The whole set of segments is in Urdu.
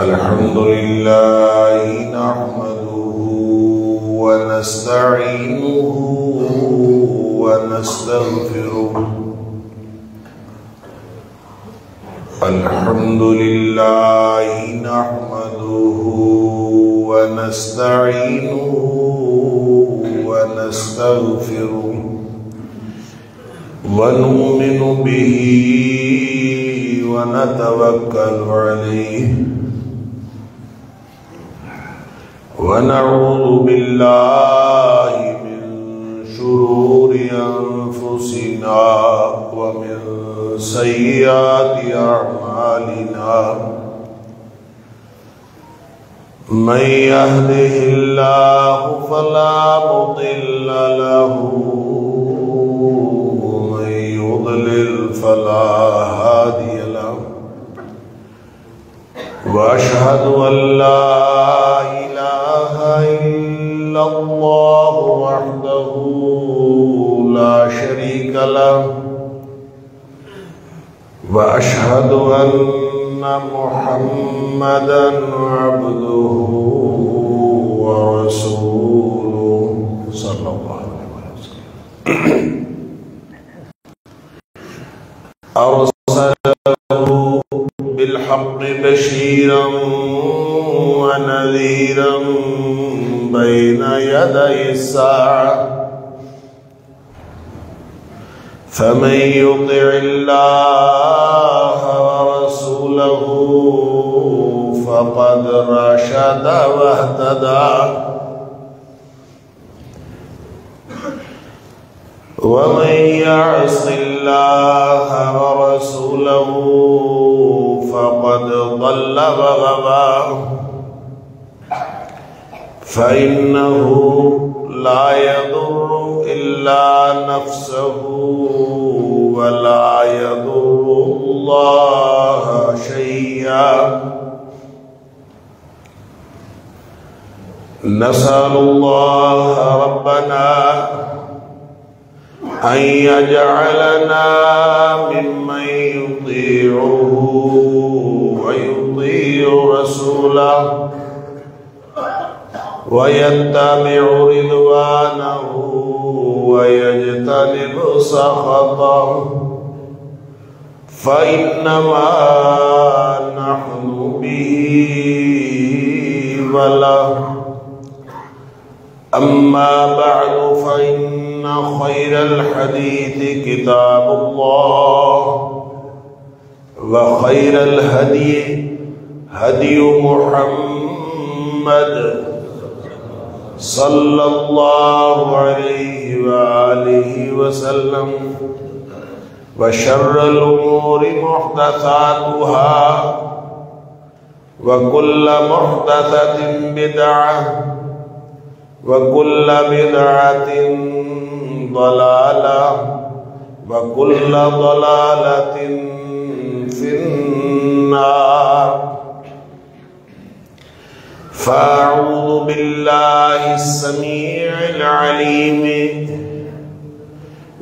الحمد لله نحمده ونستعينه ونستغفره. الحمد لله نحمده ونستعينه ونستغفره ونؤمن به ونتوكل عليه ونعوذ بالله من شرور أنفسنا ومن سيئات أعمالنا. من يهده الله فلا مضل له ومن يضلل فلا هادي له. وأشهد أن لا إله إلا الله وحده لا شريك له. وأشهد أن محمدًا عبده ورسوله صلى الله عليه وسلم. أرسله بالحق بشيرا ونذيرا بين يدي الساعة. فمن يطع الله ورسوله فقد رشد واهتدى. ومن يعص الله ورسوله فقد ضل وغوى. فإنه لا يضر إلا نفسه ولا يضر الله شيئا. نسأل الله ربنا أن يجعلنا ممن يطيعه ويطيع رسوله ويتبع رضوانه ويجتنب سخطه. فإنما نحن به وله. أما بعد فإن خير الحديث كتاب الله وخير الهدي هدي محمد صلى الله عليه وآله وسلم. وشر الأمور محدثاتها وكل محدثة بدعة وكل بدعة ضلالة وكل ضلالة في النار. فأعوذ بالله السميع العليم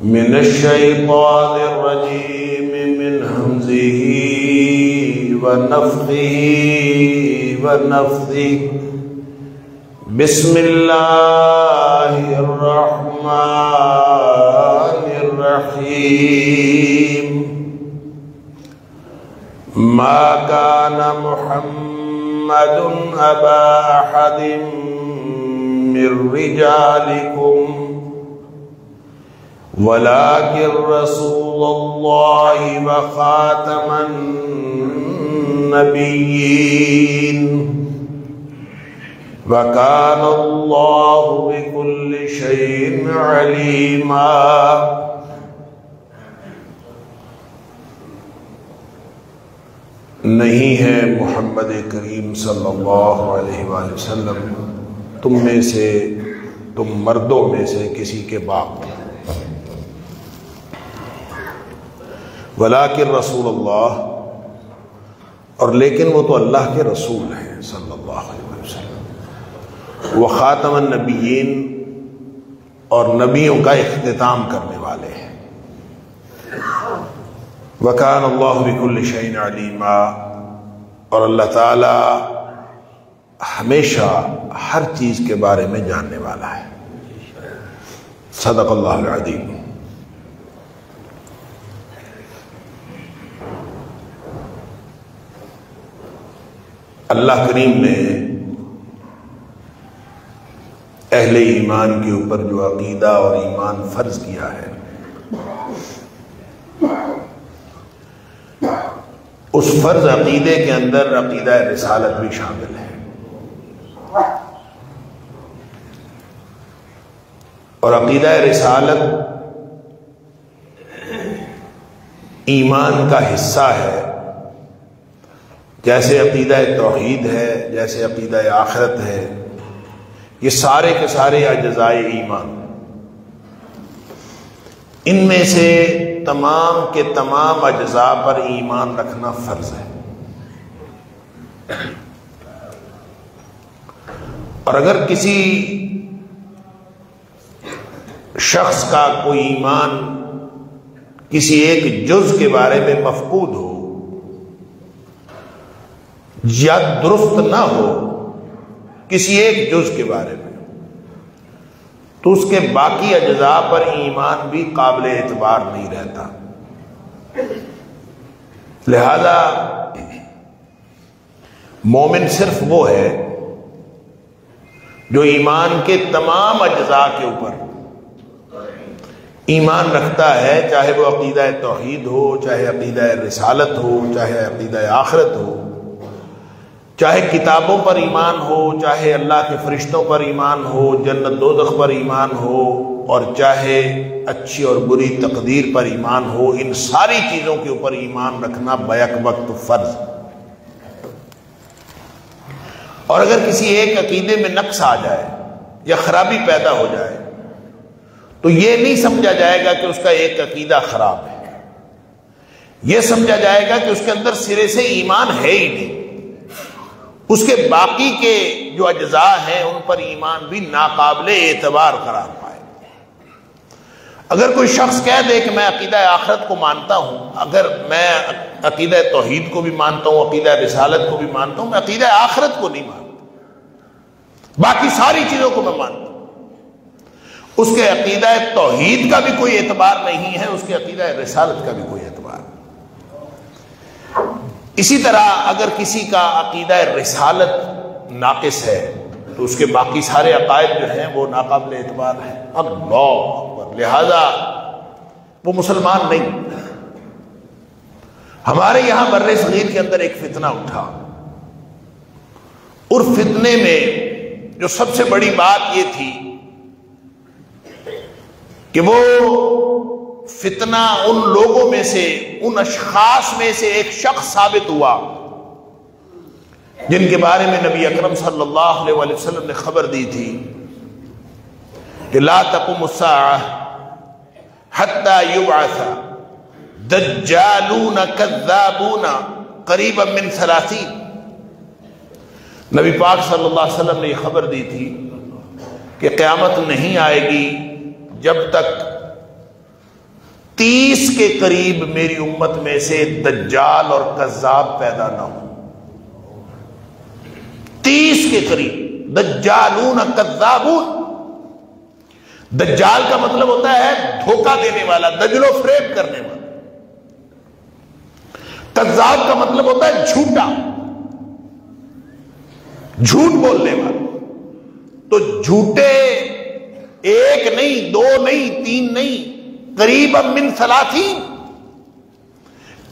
من الشيطان الرجيم من همزه ونفخه ونفثه. بسم الله الرحمن الرحيم. ما كان محمد أبا أحد من رجالكم ولكن رسول الله وخاتم النبيين. وكان الله بكل شيء عليما. نہیں ہے محمد کریم صلی اللہ علیہ وآلہ وسلم تم میں سے، تم مردوں میں سے کسی کے باپ، ولیکن رسول اللہ، اور لیکن وہ تو اللہ کے رسول ہیں صلی اللہ علیہ وسلم، وہ خاتم النبیین، اور نبیوں کا اختتام کرنے والے ہیں۔ وَكَانَ اللَّهُ بِكُلِّ شَيْءٍ عَلِيمًا، اور اللہ تعالی ہمیشہ ہر چیز کے بارے میں جاننے والا ہے۔ صدق اللہ العظیم۔ اللہ کریم نے اہل ایمان کے اوپر جو عقیدہ اور ایمان فرض کیا ہے، اس فرض عقیدے کے اندر عقیدہ رسالت بھی شامل ہے، اور عقیدہ رسالت ایمان کا حصہ ہے، جیسے عقیدہ توحید ہے، جیسے عقیدہ آخرت ہے۔ یہ سارے کے سارے اجزائے ایمان، ان میں سے تمام کے تمام اجزاء پر ایمان رکھنا فرض ہے۔ اور اگر کسی شخص کا کوئی ایمان کسی ایک جز کے بارے میں مفقود ہو یا درست نہ ہو کسی ایک جز کے بارے میں، تو اس کے باقی اجزاء پر ایمان بھی قابل اعتبار نہیں رہتا۔ لہذا مومن صرف وہ ہے جو ایمان کے تمام اجزاء کے اوپر ایمان رکھتا ہے، چاہے وہ عقیدہ توحید ہو، چاہے عقیدہ رسالت ہو، چاہے عقیدہ آخرت ہو، چاہے کتابوں پر ایمان ہو، چاہے اللہ کے فرشتوں پر ایمان ہو، جنت دوزخ پر ایمان ہو، اور چاہے اچھی اور بری تقدیر پر ایمان ہو۔ ان ساری چیزوں کے اوپر ایمان رکھنا بیک وقت فرض۔ اور اگر کسی ایک عقیدے میں نقص آ جائے یا خرابی پیدا ہو جائے تو یہ نہیں سمجھا جائے گا کہ اس کا ایک عقیدہ خراب ہے، یہ سمجھا جائے گا کہ اس کے اندر سرے سے ایمان ہے ہی نہیں، اس کے باقی کے جو اجزاء ہیں ان پر ایمان بھی ناقابل اعتبار قرار پائے۔ اگر کوئی شخص کہہ دے کہ میں عقیدہ آخرت کو مانتا ہوں، اگر میں عقیدہ توحید کو بھی مانتا ہوں، عقیدہ رسالت کو بھی مانتا ہوں، میں عقیدہ آخرت کو نہیں مانتا، باقی ساری چیزوں کو میں مانتا ہوں، اس کے عقیدہ توحید کا بھی کوئی اعتبار نہیں ہے، اس کے عقیدہ رسالت کا بھی کوئی اعتبار نہیں۔ اسی طرح اگر کسی کا عقیدہ رسالت ناقص ہے تو اس کے باقی سارے عقائد جو ہیں وہ ناقابل اعتبار ہیں۔ اللہ اکبر، لہذا وہ مسلمان نہیں۔ ہمارے یہاں بر صغیر کے اندر ایک فتنہ اٹھا، اور فتنے میں جو سب سے بڑی بات یہ تھی کہ وہ فتنہ ان لوگوں میں سے، ان اشخاص میں سے ایک شخص ثابت ہوا جن کے بارے میں نبی اکرم صلی اللہ علیہ وآلہ وسلم نے خبر دی تھی کہ لا تقوم الساعہ حتی یبعث دجالون کذابون قریبا من 30۔ نبی پاک صلی اللہ علیہ وسلم نے یہ خبر دی تھی کہ قیامت نہیں آئے گی جب تک 30 کے قریب میری امت میں سے دجال اور کذاب پیدا نہ ہو۔ 30 کے قریب دجالون کذابون۔ دجال کا مطلب ہوتا ہے دھوکہ دینے والا، دجل و فریب کرنے والا۔ کذاب کا مطلب ہوتا ہے جھوٹا، جھوٹ بولنے والا۔ تو جھوٹے ایک نہیں، دو نہیں، تین نہیں، قریب من 30،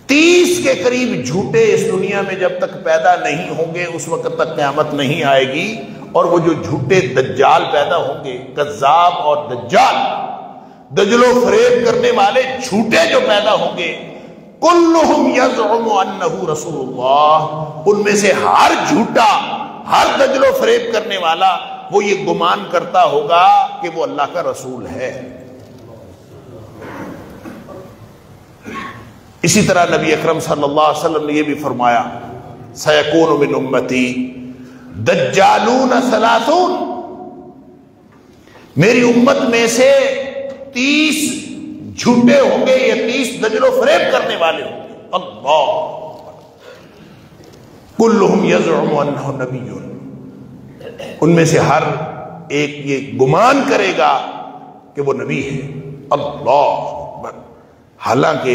30 کے قریب جھوٹے اس دنیا میں جب تک پیدا نہیں ہوں گے اس وقت تک قیامت نہیں آئے گی۔ اور وہ جو جھوٹے دجال پیدا ہوں گے، کذاب اور دجال، دجل و فریب کرنے والے جھوٹے جو پیدا ہوں گے، کلہم یزعم انہ رسول اللہ، ان میں سے ہر جھوٹا، ہر دجل و فریب کرنے والا وہ یہ گمان کرتا ہوگا کہ وہ اللہ کا رسول ہے۔ اسی طرح نبی اکرم صلی اللہ علیہ وسلم نے یہ بھی فرمایا سیکون من امتی دجالون 30، میری امت میں سے 30 جھوٹے ہوں گے، یا 30 دجل و فریب کرنے والے ہوں گے۔ اللہ کلہم یزعم انہ نبی، ان میں سے ہر ایک یہ گمان کرے گا کہ وہ نبی ہے۔ اللہ اکبر۔ حالانکہ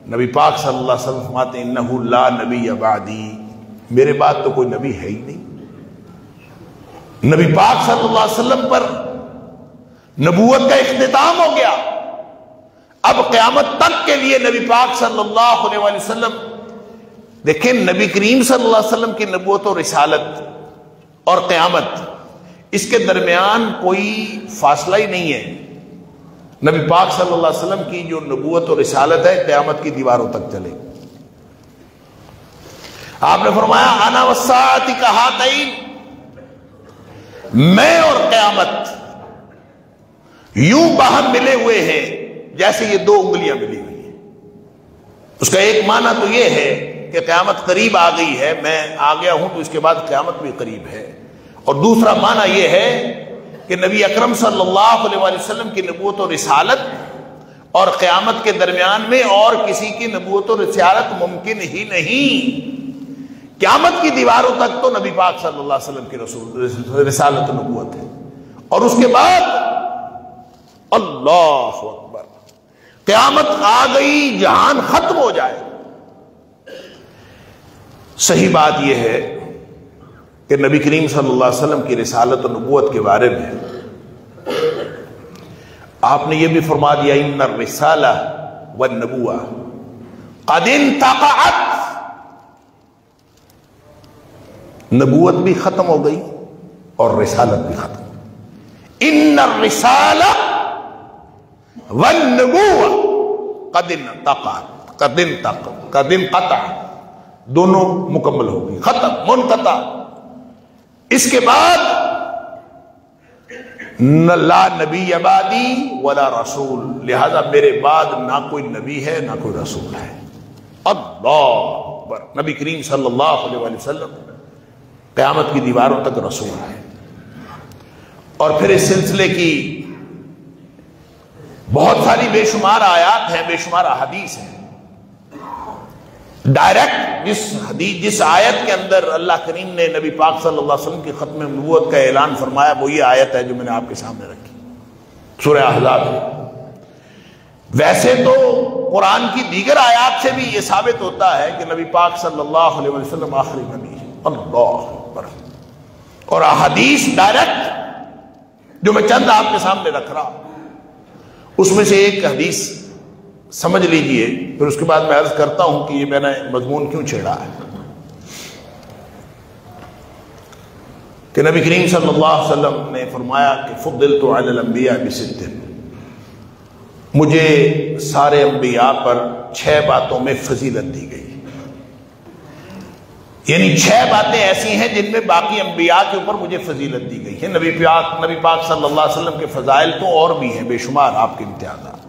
نبی پاک صلی اللہ علیہ وسلم فرماتے ہیں انہ لا نبی بعدی، میرے بعد تو کوئی نبی ہے ہی نہیں۔ نبی پاک صلی اللہ علیہ وسلم پر نبوت کا اختتام ہو گیا، اب قیامت تک کے لیے نبی پاک صلی اللہ علیہ وسلم، دیکھیں نبی کریم صلی اللہ علیہ وسلم کی نبوت و رسالت اور قیامت، اس کے درمیان کوئی فاصلہ ہی نہیں ہے۔ نبی پاک صلی اللہ علیہ وسلم کی جو نبوت و رسالت ہے قیامت کی دیواروں تک چلے گی۔ آپ نے فرمایا انا والساعۃ کہاتین، میں اور قیامت یوں باہم ملے ہوئے ہیں جیسے یہ دو انگلیاں ملی ہوئی ہیں۔ اس کا ایک معنی تو یہ ہے کہ قیامت قریب آ گئی ہے، میں آ گیا ہوں تو اس کے بعد قیامت بھی قریب ہے، اور دوسرا معنی یہ ہے کہ نبی اکرم صلی اللہ علیہ وسلم کی نبوت و رسالت اور قیامت کے درمیان میں اور کسی کی نبوت و رسالت ممکن ہی نہیں۔ قیامت کی دیواروں تک تو نبی پاک صلی اللہ علیہ وسلم کی رسالت و نبوت ہے، اور اس کے بعد اللہ اکبر قیامت آ گئی، جہان ختم ہو جائے۔ صحیح بات یہ ہے کہ نبی کریم صلی اللہ علیہ وسلم کی رسالت و نبوت کے بارے میں آپ نے یہ بھی فرما دیا ان الرسالہ والنبوہ قد انتقعت، نبوت بھی ختم ہو گئی اور رسالت بھی ختم۔ ان الرسالہ والنبوہ قد انتقعت، قد انقطع، دونوں مکمل ہو گئی، ختم، منقطع۔ اس کے بعد لا نبی بعدی ولا رسول، لہذا میرے بعد نہ کوئی نبی ہے نہ کوئی رسول ہے۔ اللہ اکبر۔ نبی کریم صلی اللہ علیہ وسلم قیامت کی دیواروں تک رسول ہے، اور پھر اس سلسلے کی بہت ساری بے شمار آیات ہیں، بے شمار احادیث ہیں۔ ڈائریکٹ جس آیت کے اندر اللہ کریم نے نبی پاک صلی اللہ علیہ وسلم کی ختم نبوت کا اعلان فرمایا وہ یہ آیت ہے جو میں نے آپ کے سامنے رکھی، سورہ احزاب ہے۔ ویسے تو قرآن کی دیگر آیات سے بھی یہ ثابت ہوتا ہے کہ نبی پاک صلی اللہ علیہ وسلم آخری نبی ہے۔ اللہ اکبر۔ اور احادیث ڈائریکٹ جو میں چند آپ کے سامنے رکھ رہا ہوں، اس میں سے ایک حدیث سمجھ لیجئے، پھر اس کے بعد میں عرض کرتا ہوں کہ یہ میں نے مضمون کیوں چھیڑا ہے۔ کہ نبی کریم صلی اللہ علیہ وسلم نے فرمایا کہ فضلت علی الانبیاء بست، مجھے سارے انبیاء پر 6 باتوں میں فضیلت دی گئی، یعنی 6 باتیں ایسی ہیں جن میں باقی انبیاء کے اوپر مجھے فضیلت دی گئی ہے۔ نبی پاک صلی اللہ علیہ وسلم کے فضائل تو اور بھی ہیں بے شمار، آپ کے امتیازات،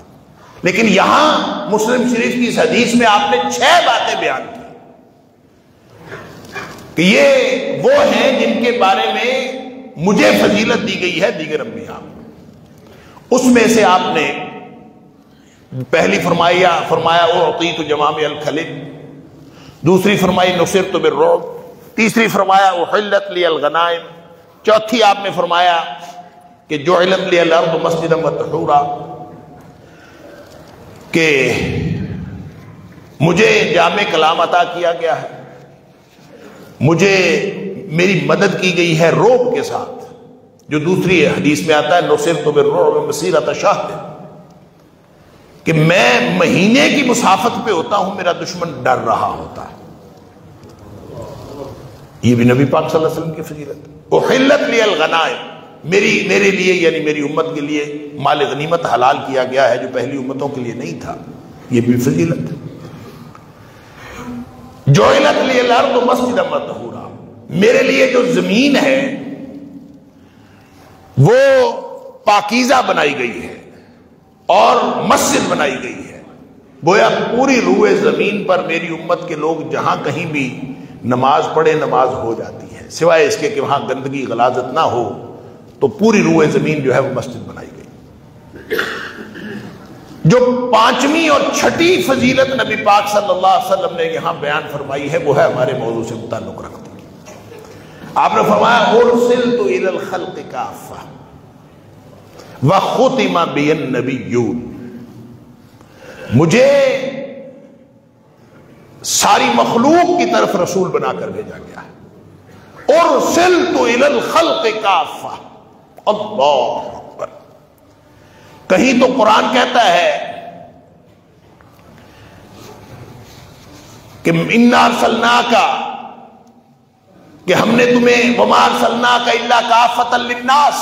لیکن یہاں مسلم شریف کی اس حدیث میں آپ نے 6 باتیں بیان کی کہ یہ وہ ہیں جن کے بارے میں مجھے فضیلت دی گئی ہے دیگر انبیاء۔ اس میں سے آپ نے پہلی فرمایا اعطیت جوامع الکلم، دوسری فرمائی نصرت بالرعب، تیسری فرمایا احلت لی الغنائم، چوتھی آپ نے فرمایا کہ جعلت لی الارض مسجدا وطہورا، کہ مجھے جامع کلام عطا کیا گیا ہے، مجھے میری مدد کی گئی ہے رعب کے ساتھ، جو دوسری حدیث میں آتا ہے نصرت بالرعب مسیرۃ شہر، کہ میں مہینے کی مسافت پہ ہوتا ہوں، میرا دشمن ڈر رہا ہوتا ہے۔ یہ بھی نبی پاک صلی اللہ علیہ وسلم کی فضیلت۔ احلت لی الغنائم، میرے لیے یعنی میری امت کے لیے مال غنیمت حلال کیا گیا ہے جو پہلی امتوں کے لیے نہیں تھا، یہ بھی فضیلت ہے۔ جعلت لی الارض مسجدا وطہورا، میرے لیے جو زمین ہے وہ پاکیزہ بنائی گئی ہے اور مسجد بنائی گئی ہے، گویا پوری روئے زمین پر میری امت کے لوگ جہاں کہیں بھی نماز پڑھے نماز ہو جاتی ہے، سوائے اس کے کہ وہاں گندگی غلاظت نہ ہو، تو پوری روئے زمین جو ہے وہ مسجد بنائی گئی۔ جو پانچویں اور چھٹی فضیلت نبی پاک صلی اللہ علیہ وسلم نے یہاں بیان فرمائی ہے وہ ہے ہمارے موضوع سے تعلق رکھتی ہے۔ آپ نے فرمایا ارسلت الی الخلق کافہ وختم بی النبیون، مجھے ساری مخلوق کی طرف رسول بنا کر بھیجا گیا ہے۔ ارسلت الی الخلق کافہ، اللہ اکبر۔ کہیں تو قرآن کہتا ہے کہ انا ارسلناک، کہ ہم نے تمہیں وما ارسلناک الا کافۃ للناس،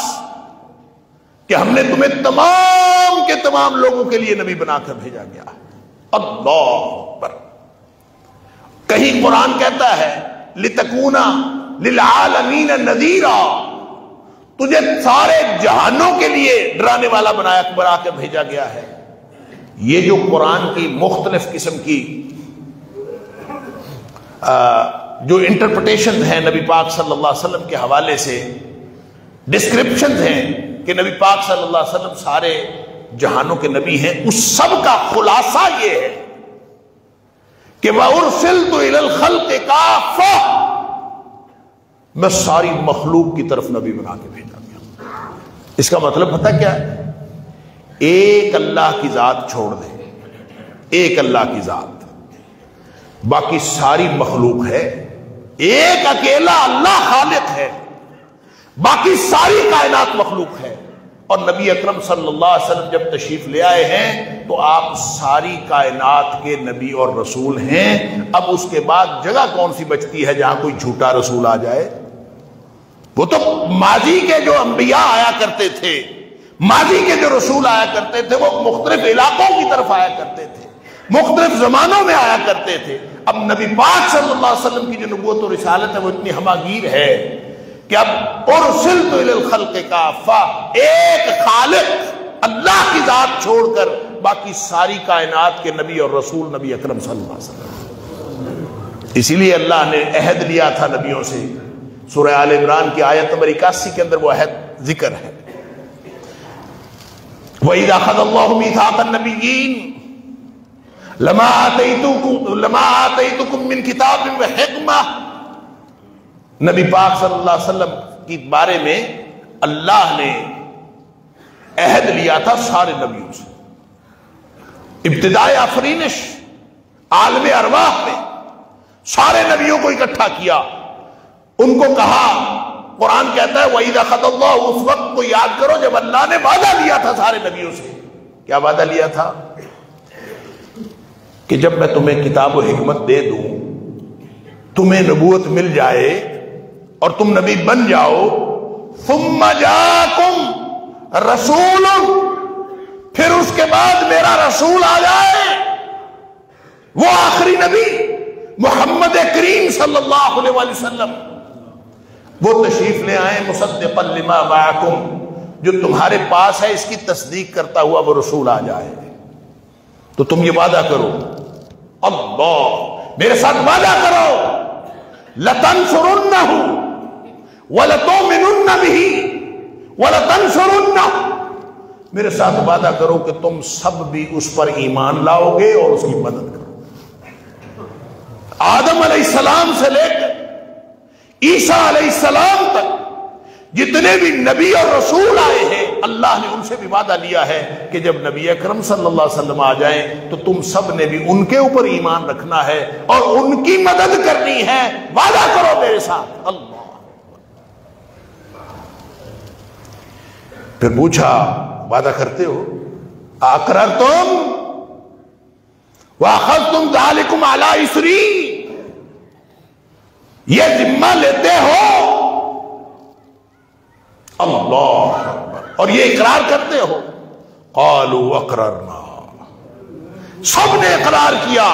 کہ ہم نے تمہیں تمام کے تمام لوگوں کے لیے نبی بنا کر بھیجا گیا۔ اللہ اکبر۔ کہیں قرآن کہتا ہے لتکون للعالمین نذیرا، تجھے سارے جہانوں کے لیے ڈرانے والا بنا کے بھیجا گیا ہے۔ یہ جو قرآن کی مختلف قسم کی جو انٹرپریٹیشن ہیں نبی پاک صلی اللہ علیہ وسلم کے حوالے سے، ڈسکرپشنز ہیں کہ نبی پاک صلی اللہ علیہ وسلم سارے جہانوں کے نبی ہیں، اس سب کا خلاصہ یہ ہے کہ وَأُرْسِلْتُ إِلَى الْخَلْقِ كَافَّةً، میں ساری مخلوق کی طرف نبی بنا کے بھیجا گیا۔ اس کا مطلب پتہ کیا ہے؟ ایک اللہ کی ذات چھوڑ دے، ایک اللہ کی ذات، باقی ساری مخلوق ہے، ایک اکیلا اللہ خالق ہے، باقی ساری کائنات مخلوق ہے۔ اور نبی اکرم صلی اللہ علیہ وسلم جب تشریف لے آئے ہیں تو آپ ساری کائنات کے نبی اور رسول ہیں۔ اب اس کے بعد جگہ کون سی بچتی ہے جہاں کوئی جھوٹا رسول آ جائے؟ وہ تو ماضی کے جو انبیاء آیا کرتے تھے، ماضی کے جو رسول آیا کرتے تھے، وہ مختلف علاقوں کی طرف آیا کرتے تھے، مختلف زمانوں میں آیا کرتے تھے۔ اب نبی پاک صلی اللہ علیہ وسلم کی جو نبوت و رسالت ہے وہ اتنی ہماگیر ہے کہ اب ارسلت الی الخلق کافہ، ایک خالق اللہ کی ذات چھوڑ کر باقی ساری کائنات کے نبی اور رسول نبی اکرم صلی اللہ علیہ وسلم۔ اسی لیے اللہ نے عہد لیا تھا نبیوں سے، سورہ آل عمران کی آیت نمبر 81 کے اندر وہ عہد ذکر ہے، وَإِذَا أَخَذَ اللَّهُ مِيثَاقَ النَّبِيِّينَ لَمَا آتَيْتُكُم مِّن كِتَابٍ وَحِكْمَةٍ۔ نبی پاک صلی اللہ علیہ وسلم کے بارے میں اللہ نے عہد لیا تھا سارے نبیوں سے، ابتدائے آفرینش عالم ارواح میں سارے نبیوں کو اکٹھا کیا، ان کو کہا، قرآن کہتا ہے وَإِذَا أَخَذَ اللَّهُ، اس وقت کو یاد کرو جب اللہ نے وعدہ لیا تھا سارے نبیوں سے۔ کیا وعدہ لیا تھا؟ کہ جب میں تمہیں کتاب و حکمت دے دوں، تمہیں نبوت مل جائے اور تم نبی بن جاؤ، ثم جاءکم رسول، پھر اس کے بعد میرا رسول آ جائے، وہ آخری نبی محمد کریم صلی اللہ علیہ وسلم، وہ تشریف لے آئے مصدقا لما معکم، جو تمہارے پاس ہے اس کی تصدیق کرتا ہوا وہ رسول آ جائے۔ تو تم یہ وعدہ کرو، اللہ میرے ساتھ وعدہ کرو، لَتَنْصُرُنَّهُ وَلَتُؤْمِنُنَّ بِهِ وَلَتَنْصُرُنَّهُ، میرے ساتھ وعدہ کرو کہ تم سب بھی اس پر ایمان لاؤ گے اور اس کی مدد کرو۔ آدم علیہ السلام سے لے کر عیسیٰ علیہ السلام تک جتنے بھی نبی اور رسول آئے ہیں، اللہ نے ان سے بھی وعدہ لیا ہے کہ جب نبی اکرم صلی اللہ علیہ وسلم آ جائیں تو تم سب نے بھی ان کے اوپر ایمان رکھنا ہے اور ان کی مدد کرنی ہے، وعدہ کرو میرے ساتھ۔ اللہ پھر پوچھا وعدہ کرتے ہو؟ اقررتم واخذتم ذلکم علی اسری، یہ ذمہ لیتے ہو اللہ اور یہ اقرار کرتے ہو؟ قالوا اقررنا، سب نے اقرار کیا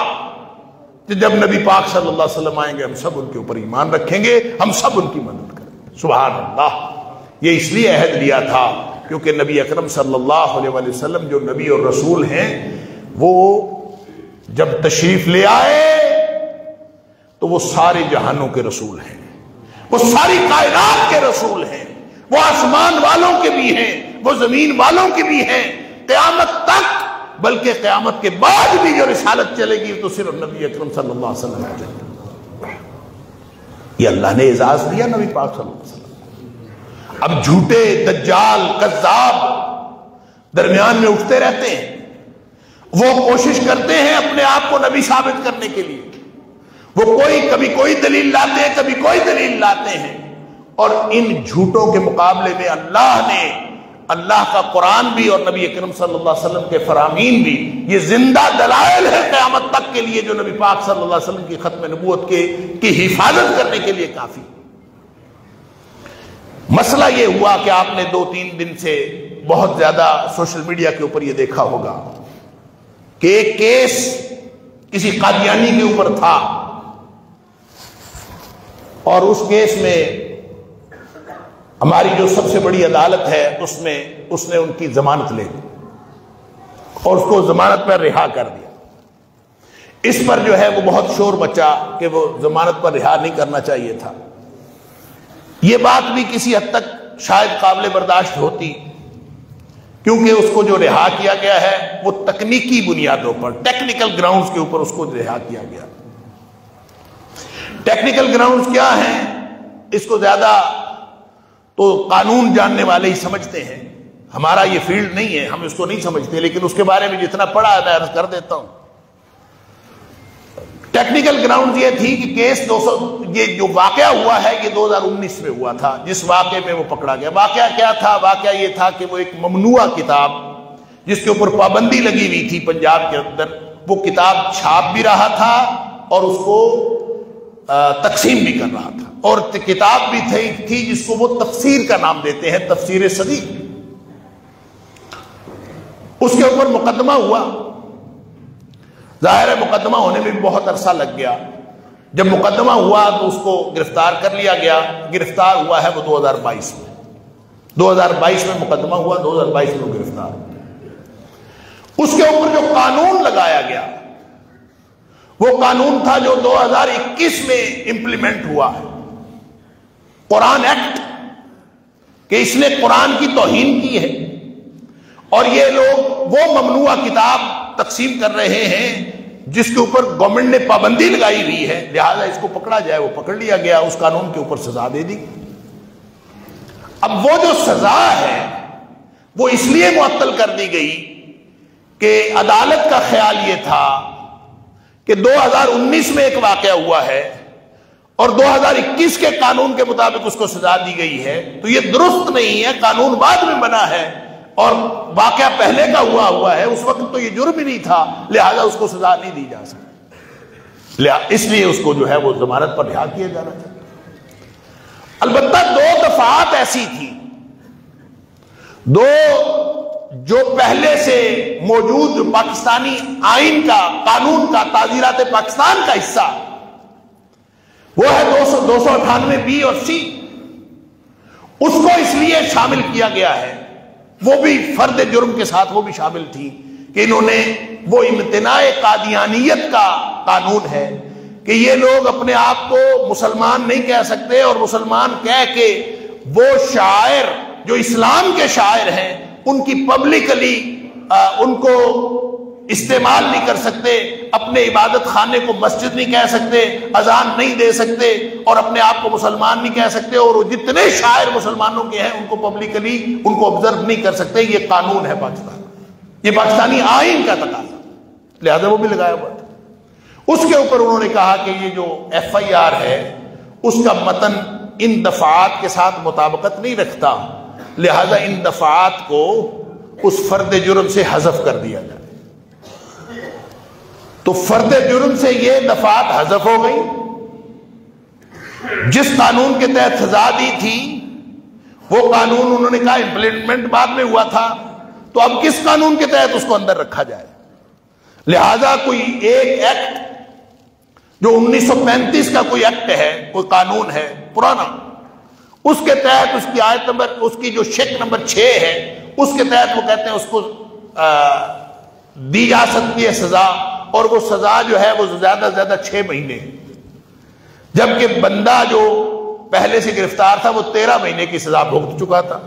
کہ جب نبی پاک صلی اللہ علیہ وسلم آئیں گے ہم سب ان کے اوپر ایمان رکھیں گے، ہم سب ان کی مدد کریں گے۔ سبحان اللہ۔ یہ اس لیے عہد لیا تھا کیونکہ نبی اکرم صلی اللہ علیہ وسلم جو نبی اور رسول ہیں وہ جب تشریف لے آئے تو وہ سارے جہانوں کے رسول ہیں، وہ ساری کائنات کے رسول ہیں، وہ آسمان والوں کے بھی ہیں، وہ زمین والوں کے بھی ہیں، قیامت تک بلکہ قیامت کے بعد بھی جو رسالت چلے گی تو صرف نبی اکرم صلی اللہ علیہ وسلم چلے گی. یہ اللہ نے اعزاز دیا نبی پاک صلی اللہ علیہ وسلم. اب جھوٹے دجال کذاب درمیان میں اٹھتے رہتے ہیں. وہ کوشش کرتے ہیں اپنے آپ کو نبی ثابت کرنے کے لیے. وہ کبھی کوئی دلیل لاتے ہیں, کبھی کوئی دلیل لاتے ہیں. اور ان جھوٹوں کے مقابلے میں اللہ کا قرآن بھی اور نبی اکرم صلی اللہ علیہ وسلم کے فرامین بھی یہ زندہ دلائل ہے قیامت تک کے لیے, جو نبی پاک صلی اللہ علیہ وسلم کی ختم نبوت کی حفاظت کرنے کے لیے کافی. مسئلہ یہ ہوا کہ آپ نے 2-3 دن سے بہت زیادہ سوشل میڈیا کے اوپر یہ دیکھا ہوگا کہ ایک کیس کسی قادیانی کے اوپر تھا, اور اس کیس میں ہماری جو سب سے بڑی عدالت ہے اس نے ان کی ضمانت لے لی اور اس کو ضمانت پر رہا کر دیا. اس پر جو ہے وہ بہت شور مچا کہ وہ ضمانت پر رہا نہیں کرنا چاہیے تھا. یہ بات بھی کسی حد تک شاید قابل برداشت ہوتی, کیونکہ اس کو جو رہا کیا گیا ہے وہ تکنیکی بنیادوں پر, ٹیکنیکل گراؤنڈز کے اوپر اس کو رہا کیا گیا. ٹیکنیکل گراؤنڈز کیا ہیں اس کو زیادہ تو قانون جاننے والے ہی سمجھتے ہیں, ہمارا یہ فیلڈ نہیں ہے, ہم اس کو نہیں سمجھتے, لیکن اس کے بارے میں جتنا پڑھا ہے میں عرض کر دیتا ہوں. ٹیکنیکل گراؤنڈ یہ تھی کہ کیس یہ جو واقعہ ہوا ہے یہ 2019 میں ہوا تھا, جس واقعے میں وہ پکڑا گیا. واقعہ کیا تھا؟ واقعہ یہ تھا کہ وہ ایک ممنوعہ کتاب جس کے اوپر پابندی لگی ہوئی تھی پنجاب کے اندر, وہ کتاب چھاپ بھی رہا تھا اور اس کو تقسیم بھی کر رہا تھا, اور کتاب بھی تھی جس کو وہ تفسیر کا نام دیتے ہیں, تفسیر صدیق. اس کے اوپر مقدمہ ہوا. ظاہر ہے مقدمہ ہونے میں بھی بہت عرصہ لگ گیا. جب مقدمہ ہوا تو اس کو گرفتار کر لیا گیا. گرفتار ہوا ہے وہ 2022 میں. 2022 میں مقدمہ ہوا, 2022 میں وہ گرفتار. اس کے اوپر جو قانون لگایا گیا وہ قانون تھا جو 2021 میں امپلیمنٹ ہوا ہے, قرآن ایکٹ, کہ اس نے قرآن کی توہین کی ہے اور یہ لوگ وہ ممنوعہ کتاب تقسیم کر رہے ہیں جس کے اوپر گورنمنٹ نے پابندی لگائی ہوئی ہے, لہذا اس کو پکڑا جائے. وہ پکڑ لیا گیا, اس قانون کے اوپر سزا دے دی. اب وہ جو سزا ہے وہ اس لیے معطل کر دی گئی کہ عدالت کا خیال یہ تھا کہ 2019 میں ایک واقعہ ہوا ہے اور 2021 کے قانون کے مطابق اس کو سزا دی گئی ہے, تو یہ درست نہیں ہے. قانون بعد میں بنا ہے اور واقعہ پہلے کا ہوا ہے, اس وقت تو یہ جرم ہی نہیں تھا, لہذا اس کو سزا نہیں دی جا سکتی. اس لیے اس کو جو ہے وہ ضمانت پر رہا کیا جانا چاہیے. البتہ 2 دفعات ایسی تھی, 2 جو پہلے سے موجود جو پاکستانی آئین کا, قانون کا, تعزیرات پاکستان کا حصہ, وہ ہے 298 اور C. اس کو اس لیے شامل کیا گیا ہے, وہ بھی فرد جرم کے ساتھ وہ بھی شامل تھی کہ انہوں نے وہ امتناع قادیانیت کا قانون ہے کہ یہ لوگ اپنے آپ کو مسلمان نہیں کہہ سکتے, اور مسلمان کہہ کے وہ شاعر جو اسلام کے شاعر ہیں ان کی پبلکلی ان کو استعمال نہیں کر سکتے, اپنے عبادت خانے کو مسجد نہیں کہہ سکتے, اذان نہیں دے سکتے, اور اپنے آپ کو مسلمان نہیں کہہ سکتے, اور وہ جتنے شاعر مسلمانوں کے ہیں ان کو پبلکلی ان کو آبزرو نہیں کر سکتے. یہ قانون ہے پاکستان, یہ پاکستانی آئین کا تقاضا, لہذا وہ بھی لگایا ہوا تھا. اس کے اوپر انہوں نے کہا کہ یہ جو FIR ہے اس کا متن ان دفعات کے ساتھ مطابقت نہیں رکھتا, لہذا ان دفعات کو اس فرد جرم سے حذف کر دیا جائے. تو فرد جرم سے یہ دفعات حذف ہو گئی. جس قانون کے تحت سزا دی تھی وہ قانون انہوں نے کہا امپلیمنٹ بعد میں ہوا تھا, تو اب کس قانون کے تحت اس کو اندر رکھا جائے. لہذا کوئی ایک ایکٹ جو 1935 کا کوئی ایکٹ ہے, کوئی قانون ہے پرانا, اس کے تحت اس کی آیت نمبر, اس کی جو شک نمبر 6 ہے اس کے تحت وہ کہتے ہیں اس کو دی جا سکتی ہے سزا, اور وہ سزا جو ہے وہ زیادہ سے زیادہ 6 مہینے, جبکہ بندہ جو پہلے سے گرفتار تھا وہ 13 مہینے کی سزا بھگت چکا تھا.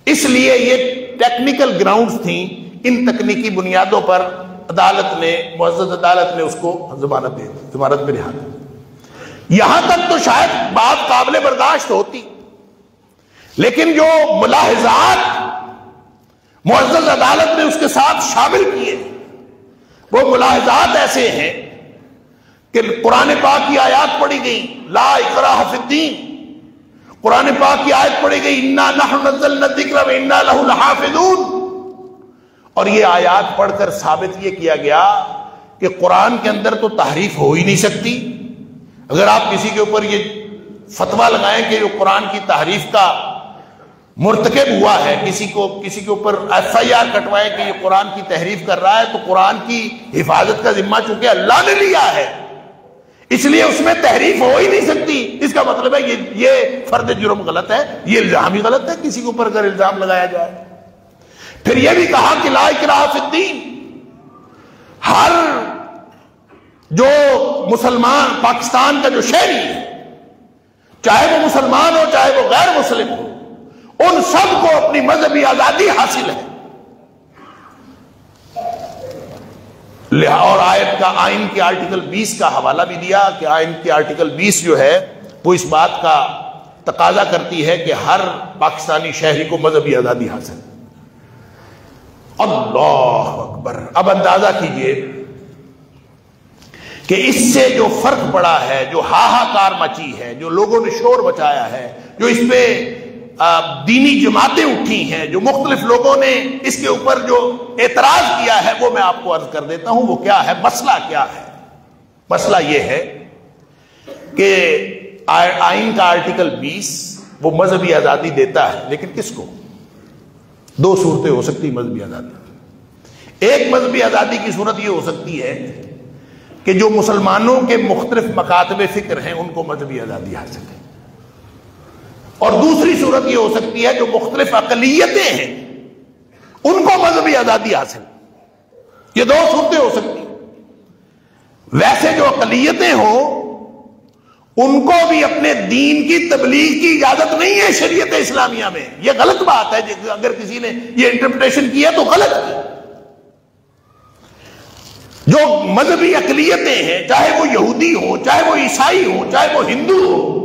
اس لیے یہ ٹیکنیکل گراؤنڈز تھیں ان تکنیکی بنیادوں پر عدالت نے، معزز عدالت نے اس کو ضمانت دے دی، ضمانت میں رہا دی۔ یہاں تک تو شاید بات قابل برداشت ہوتی، لیکن جو ملاحظات معزز عدالت نے اس کے ساتھ شامل کیے وہ ملاحظات ایسے ہیں کہ قرآن پاک کی آیات پڑھی گئی، لا اکراہ فی الدین، قرآن پاک کی آیت پڑھی گئی انا نحن نزلنا الذکر وانا لہ لحافظون، اور یہ آیات پڑھ کر ثابت یہ کیا گیا کہ قرآن کے اندر تو تحریف ہو ہی نہیں سکتی۔ اگر آپ کسی کے اوپر یہ فتویٰ لگائیں کہ جو قرآن کی تحریف کا مرتکب ہوا ہے، کسی کے اوپر FIR کٹوائیں کہ یہ قرآن کی تحریف کر رہا ہے، تو قرآن کی حفاظت کا ذمہ چونکہ اللہ نے لیا ہے اس لیے اس میں تحریف ہو ہی نہیں سکتی۔ اس کا مطلب ہے یہ فرد جرم غلط ہے، یہ الزام ہی غلط ہے کسی کے اوپر اگر الزام لگایا جائے۔ پھر یہ بھی کہا کہ لا اکراہ فی الدین، ہر جو مسلمان پاکستان کا جو شہری ہے، چاہے وہ مسلمان ہو چاہے وہ غیر مسلم ہو، ان سب کو اپنی مذہبی آزادی حاصل ہے۔ اور آیت کا آئین کے آرٹیکل 20 کا حوالہ بھی دیا کہ آئین کے آرٹیکل 20 جو ہے وہ اس بات کا تقاضا کرتی ہے کہ ہر پاکستانی شہری کو مذہبی آزادی حاصل ہے۔ اللہ اکبر! اب اندازہ کیجئے کہ اس سے جو فرق پڑا ہے، جو ہاہاکار مچی ہے، جو لوگوں نے شور مچایا ہے، جو اس پہ دینی جماعتیں اٹھی ہیں، جو مختلف لوگوں نے اس کے اوپر جو اعتراض کیا ہے، وہ میں آپ کو عرض کر دیتا ہوں وہ کیا ہے، مسئلہ کیا ہے۔ مسئلہ یہ ہے کہ آئین کا آرٹیکل 20 وہ مذہبی آزادی دیتا ہے، لیکن کس کو؟ دو صورتیں ہو سکتی مذہبی آزادی۔ ایک مذہبی آزادی کی صورت یہ ہو سکتی ہے کہ جو مسلمانوں کے مختلف مکاتب فکر ہیں ان کو مذہبی آزادی حاصل ہے، اور دوسری صورت یہ ہو سکتی ہے جو مختلف اقلیتیں ہیں ان کو مذہبی آزادی حاصل۔ یہ دو صورتیں ہو سکتی ہیں۔ ویسے جو اقلیتیں ہوں ان کو بھی اپنے دین کی تبلیغ کی اجازت نہیں ہے شریعت اسلامیہ میں، یہ غلط بات ہے۔ اگر کسی نے یہ انٹرپریٹیشن کیا تو غلط ہے۔ جو مذہبی اقلیتیں ہیں، چاہے وہ یہودی ہوں، چاہے وہ عیسائی ہوں، چاہے وہ ہندو ہوں،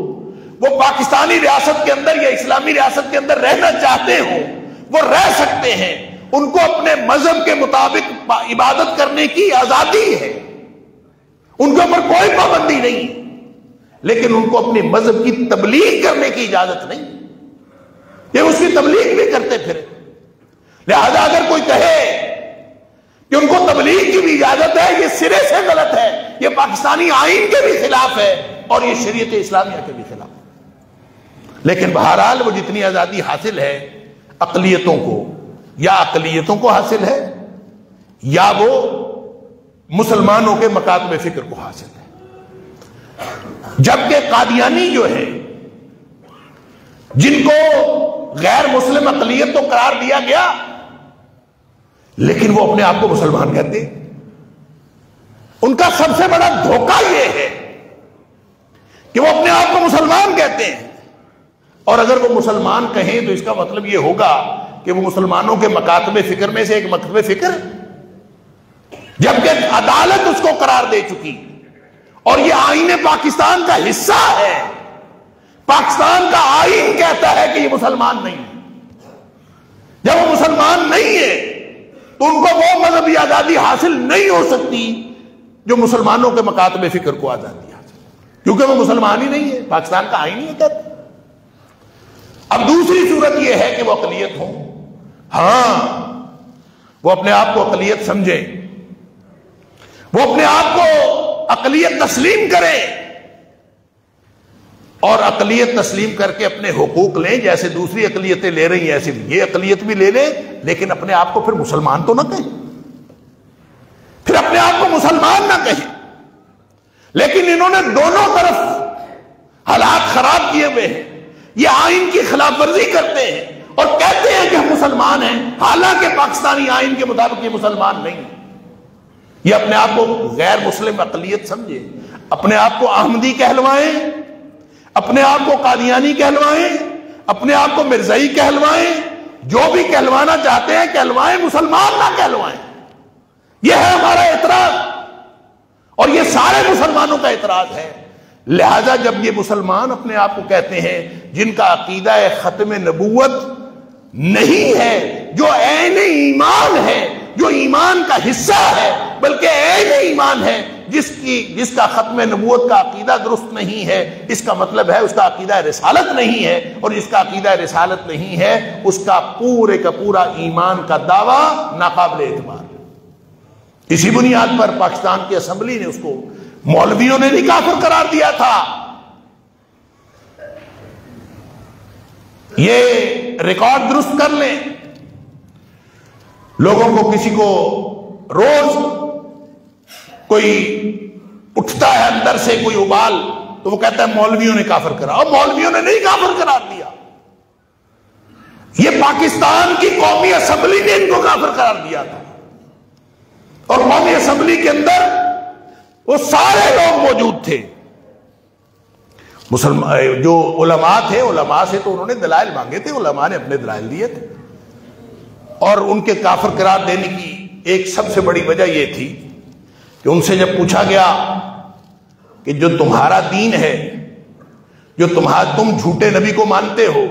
وہ پاکستانی ریاست کے اندر یا اسلامی ریاست کے اندر رہنا چاہتے ہوں وہ رہ سکتے ہیں، ان کو اپنے مذہب کے مطابق عبادت کرنے کی آزادی ہے، ان کے اوپر کوئی پابندی نہیں، لیکن ان کو اپنے مذہب کی تبلیغ کرنے کی اجازت نہیں، یہ اس کی تبلیغ بھی کرتے پھرے۔ لہذا اگر کوئی کہے کہ ان کو تبلیغ کی بھی اجازت ہے، یہ سرے سے غلط ہے، یہ پاکستانی آئین کے بھی خلاف ہے اور یہ شریعت اسلامیہ کے بھی خلاف ہے۔ لیکن بہرحال وہ جتنی آزادی حاصل ہے اقلیتوں کو حاصل ہے یا وہ مسلمانوں کے مکاتب فکر کو حاصل ہے۔ جبکہ قادیانی جو ہے جن کو غیر مسلم اقلیت تو قرار دیا گیا لیکن وہ اپنے آپ کو مسلمان کہتے ہیں، ان کا سب سے بڑا دھوکہ یہ ہے کہ وہ اپنے آپ کو مسلمان کہتے ہیں، اور اگر وہ مسلمان کہیں تو اس کا مطلب یہ ہوگا کہ وہ مسلمانوں کے مکاتب فکر میں سے ایک مکتب فکر، جبکہ عدالت اس کو قرار دے چکی اور یہ آئین پاکستان کا حصہ ہے۔ پاکستان کا آئین کہتا ہے کہ یہ مسلمان نہیں ہے۔ جب وہ مسلمان نہیں ہے تو ان کو وہ مذہبی آزادی حاصل نہیں ہو سکتی جو مسلمانوں کے مکاتب فکر کو آزادی حاصل، کیونکہ وہ مسلمان ہی نہیں ہے، پاکستان کا آئین ہی کہتا ہے۔ اب دوسری صورت یہ ہے کہ وہ اقلیت ہوں، ہاں وہ اپنے آپ کو اقلیت سمجھیں، وہ اپنے آپ کو اقلیت تسلیم کریں اور اقلیت تسلیم کر کے اپنے حقوق لیں، جیسے دوسری اقلیتیں لے رہی ہیں ایسے یہ اقلیت بھی لے لیں، لیکن اپنے آپ کو پھر مسلمان تو نہ کہیں، پھر اپنے آپ کو مسلمان نہ کہیں۔ لیکن انہوں نے دونوں طرف حالات خراب کیے ہوئے ہیں، یہ آئین کی خلاف ورزی کرتے ہیں اور کہتے ہیں کہ ہم مسلمان ہیں، حالانکہ پاکستانی آئین کے مطابق یہ مسلمان نہیں، یہ اپنے آپ کو غیر مسلم اقلیت سمجھے، اپنے آپ کو احمدی کہلوائیں، اپنے آپ کو قادیانی کہلوائیں، اپنے آپ کو مرزائی کہلوائیں، جو بھی کہلوانا چاہتے ہیں کہلوائیں، مسلمان نہ کہلوائیں. یہ ہے ہمارا اعتراض، اور یہ سارے مسلمانوں کا اعتراض ہے. لہذا جب یہ مسلمان اپنے آپ کو کہتے ہیں جن کا عقیدہ ختم نبوت نہیں ہے، جو عین ایمان ہے، جو ایمان کا حصہ ہے بلکہ عین ایمان ہے، جس کا ختم نبوت کا عقیدہ درست نہیں ہے، اس کا مطلب ہے اس کا عقیدہ رسالت نہیں ہے، اور جس کا عقیدہ رسالت نہیں ہے اس کا پورے کا پورا ایمان کا دعویٰ ناقابل اعتبار. اسی بنیاد پر پاکستان کی اسمبلی نے اس کو، مولویوں نے نہیں کافر قرار دیا تھا. یہ ریکارڈ درست کر لیں. لوگوں کو کسی کو روز کوئی اٹھتا ہے اندر سے کوئی ابال تو وہ کہتا ہے مولویوں نے کافر کرا، اور مولویوں نے نہیں کافر قرار دیا. یہ پاکستان کی قومی اسمبلی نے ان کو کافر قرار دیا تھا، اور قومی اسمبلی کے اندر وہ سارے لوگ موجود تھے. مسلمان جو علماء تھے، علماء سے تو انہوں نے دلائل مانگے تھے، علماء نے اپنے دلائل دیے تھے، اور ان کے کافر قرار دینے کی ایک سب سے بڑی وجہ یہ تھی کہ ان سے جب پوچھا گیا کہ جو تمہارا دین ہے، جو تم جھوٹے نبی کو مانتے ہو،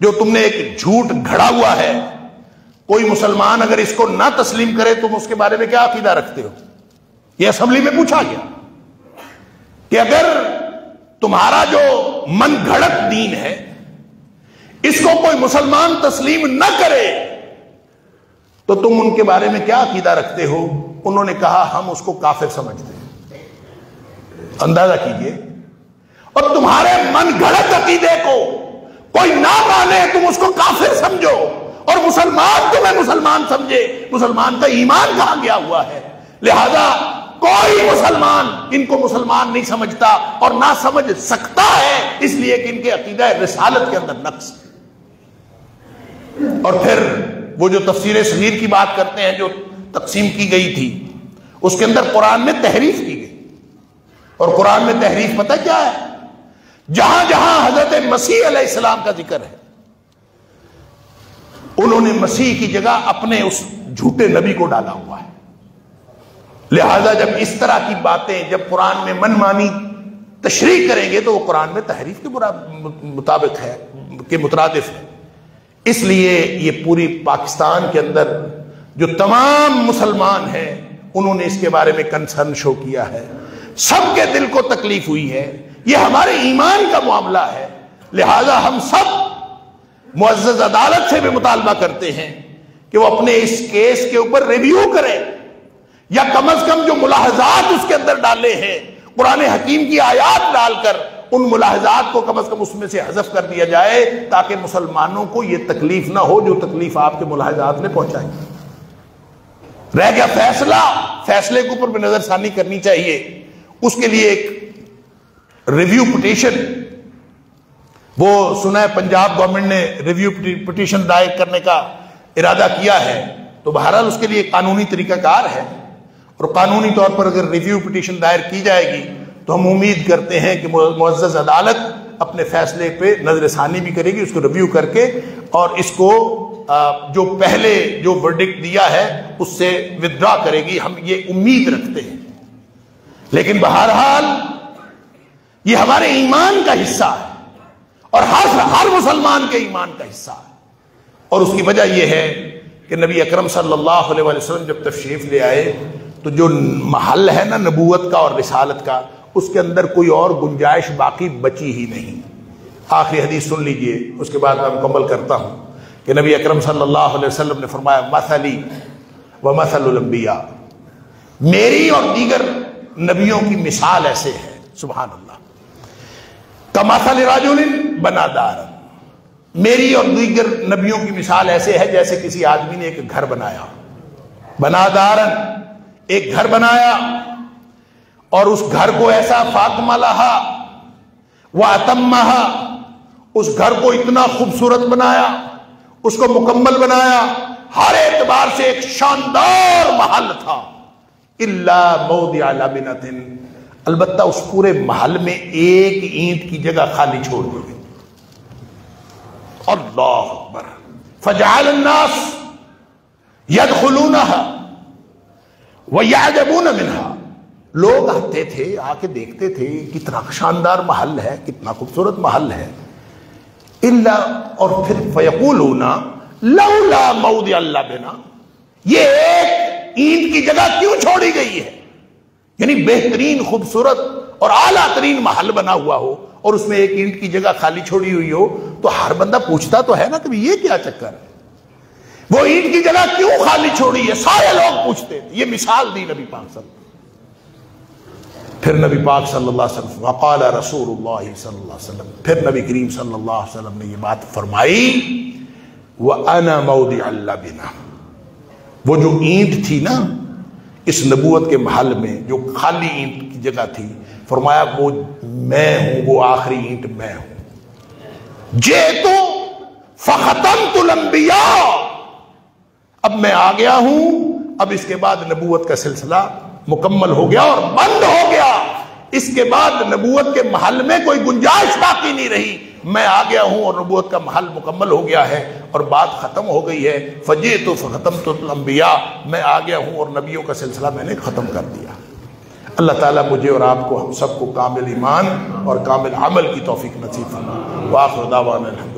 جو تم نے ایک جھوٹ گھڑا ہوا ہے، کوئی مسلمان اگر اس کو نہ تسلیم کرے تم اس کے بارے میں کیا عقیدہ رکھتے ہو؟ یہ اسمبلی میں پوچھا گیا کہ اگر تمہارا جو من گھڑت دین ہے اس کو کوئی مسلمان تسلیم نہ کرے تو تم ان کے بارے میں کیا عقیدہ رکھتے ہو؟ انہوں نے کہا ہم اس کو کافر سمجھتے ہیں. اندازہ کیجئے. اور تمہارے من گھڑت عقیدے کو کوئی نہ مانے تم اس کو کافر سمجھو، اور مسلمان تمہیں مسلمان سمجھے. مسلمان کا ایمان کہاں گیا ہوا ہے؟ لہذا کوئی مسلمان ان کو مسلمان نہیں سمجھتا اور نہ سمجھ سکتا ہے، اس لیے کہ ان کے عقیدہ رسالت کے اندر نقص ہے. اور پھر وہ جو تفسیر صغیر کی بات کرتے ہیں جو تقسیم کی گئی تھی، اس کے اندر قرآن میں تحریف کی گئی. اور قرآن میں تحریف پتہ کیا ہے؟ جہاں جہاں حضرت مسیح علیہ السلام کا ذکر ہے انہوں نے مسیح کی جگہ اپنے اس جھوٹے نبی کو ڈالا ہوا ہے. لہذا جب اس طرح کی باتیں جب قرآن میں من مانی تشریح کریں گے تو وہ قرآن میں تحریف کے مطابق ہے، کے مترادف ہے. اس لیے یہ پوری پاکستان کے اندر جو تمام مسلمان ہیں انہوں نے اس کے بارے میں کنسرن شو کیا ہے. سب کے دل کو تکلیف ہوئی ہے. یہ ہمارے ایمان کا معاملہ ہے. لہذا ہم سب معزز عدالت سے بھی مطالبہ کرتے ہیں کہ وہ اپنے اس کیس کے اوپر ریویو کریں، یا کم از کم جو ملاحظات اس کے اندر ڈالے ہیں قرآن حکیم کی آیات ڈال کر ان ملاحظات کو کم از کم اس میں سے حذف کر دیا جائے تاکہ مسلمانوں کو یہ تکلیف نہ ہو جو تکلیف آپ کے ملاحظات نے پہنچائی. رہ گیا فیصلہ، فیصلے کے اوپر بھی نظر ثانی کرنی چاہیے. اس کے لیے ایک ریویو پٹیشن، وہ سنا ہے پنجاب گورنمنٹ نے ریویو پٹیشن دائر کرنے کا ارادہ کیا ہے، تو بہرحال اس کے لیے قانونی طریقہ کار ہے، اور قانونی طور پر اگر ریویو پٹیشن دائر کی جائے گی تو ہم امید کرتے ہیں کہ معزز عدالت اپنے فیصلے پہ نظر ثانی بھی کرے گی، اس کو ریویو کر کے، اور اس کو جو پہلے جو ورڈکٹ دیا ہے اس سے ودرا کرے گی. ہم یہ امید رکھتے ہیں. لیکن بہرحال یہ ہمارے ایمان کا حصہ ہے اور ہر مسلمان کے ایمان کا حصہ ہے. اور اس کی وجہ یہ ہے کہ نبی اکرم صلی اللہ علیہ وسلم جب تشریف لے آئے تو جو محل ہے نا نبوت کا اور رسالت کا، اس کے اندر کوئی اور گنجائش باقی بچی ہی نہیں. آخری حدیث سن لیجئے، اس کے بعد میں مکمل کرتا ہوں کہ نبی اکرم صلی اللہ علیہ وسلم نے فرمایا مثلی و مثل الانبیاء، میری اور دیگر نبیوں کی مثال ایسے ہے، سبحان اللہ، کمثل رجل بنا دارا، میری اور دیگر نبیوں کی مثال ایسے ہے جیسے کسی آدمی نے ایک گھر بنایا، بنا دارن، ایک گھر بنایا، اور اس گھر کو ایسا فاطمہ لہا واتمہا، اس گھر کو اتنا خوبصورت بنایا، اس کو مکمل بنایا، ہر اعتبار سے ایک شاندار محل تھا، الا موضع لبنۃ، البتہ اس پورے محل میں ایک اینٹ کی جگہ خالی چھوڑ دی گئی. اللہ اکبر. فجعل الناس يدخلونها ويعجبون منها، لوگ آتے تھے، آ کے دیکھتے تھے کتنا شاندار محل ہے، کتنا خوبصورت محل ہے، الا، اور پھر فیقولون لولا موضع لبنا، یہ ایک اینٹ کی جگہ کیوں چھوڑی گئی ہے؟ یعنی بہترین خوبصورت اور اعلیٰ ترین محل بنا ہوا ہو اور اس میں ایک اینٹ کی جگہ خالی چھوڑی ہوئی ہو، تو ہر بندہ پوچھتا تو ہے نا کہ یہ کیا چکر ہے، وہ اینٹ کی جگہ کیوں خالی چھوڑی ہے؟ سارے لوگ پوچھتے تھے. یہ مثال دی نبی پاک صلی اللہ علیہ وسلم. پھر نبی پاک صلی اللہ علیہ وسلم وقال رسول اللہ صلی اللہ علیہ وسلم، پھر نبی کریم صلی اللہ علیہ وسلم نے یہ بات فرمائی، وَأَنَا مَوْضِعَ اللَّبِنَا، وہ جو اینٹ تھی نا اس نبوت کے محل میں، جو خالی اینٹ کی جگہ تھی، فرمایا وہ میں ہوں، وہ آخری اینٹ میں ہوں. جئتُ فَخَتَمْتُ الْأَنْبِيَاءَ، اب میں آ گیا ہوں، اب اس کے بعد نبوت کا سلسلہ مکمل ہو گیا اور بند ہو گیا، اس کے بعد نبوت کے محل میں کوئی گنجائش باقی نہیں رہی، میں آ گیا ہوں اور نبوت کا محل مکمل ہو گیا ہے اور بات ختم ہو گئی ہے. فجئت فختمت الانبیاء، میں آ گیا ہوں اور نبیوں کا سلسلہ میں نے ختم کر دیا. اللہ تعالیٰ مجھے اور آپ کو، ہم سب کو کامل ایمان اور کامل عمل کی توفیق نصیب فرمائے. وآخر دعوانا الحمد